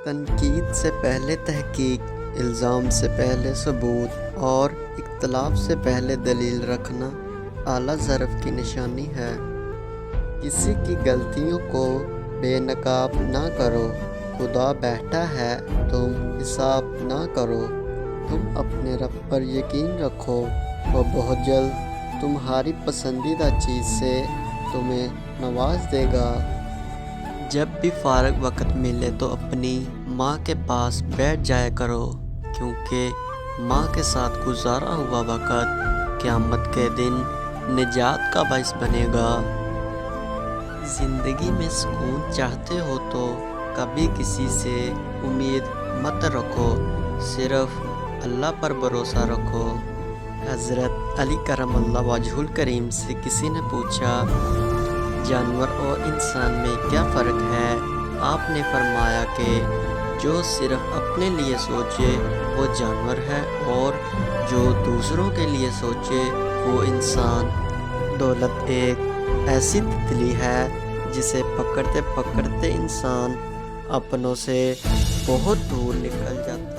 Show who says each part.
Speaker 1: تنقید سے پہلے تحقیق، الزام سے پہلے ثبوت اور اختلاف سے پہلے دلیل رکھنا اعلیٰ ظرف کی نشانی ہے۔ کسی کی غلطیوں کو بے نقاب نہ کرو، خدا بیٹھا ہے، تم حساب نہ کرو۔ تم اپنے رب پر یقین رکھو، وہ بہت جلد تمہاری پسندیدہ چیز سے تمہیں نواز دے گا۔ جب بھی فارغ وقت ملے تو اپنی ماں کے پاس بیٹھ جایا کرو، کیونکہ ماں کے ساتھ گزارا ہوا وقت قیامت کے دن نجات کا باعث بنے گا۔ زندگی میں سکون چاہتے ہو تو کبھی کسی سے امید مت رکھو، صرف اللہ پر بھروسہ رکھو۔ حضرت علی کرم اللہ وجہہ الکریم سے کسی نے پوچھا، جانور اور انسان میں کیا فرق ہے؟ آپ نے فرمایا کہ جو صرف اپنے لیے سوچے وہ جانور ہے، اور جو دوسروں کے لیے سوچے وہ انسان۔ دولت ایک ایسی تتلی ہے جسے پکڑتے پکڑتے انسان اپنوں سے بہت دور نکل جاتا ہے۔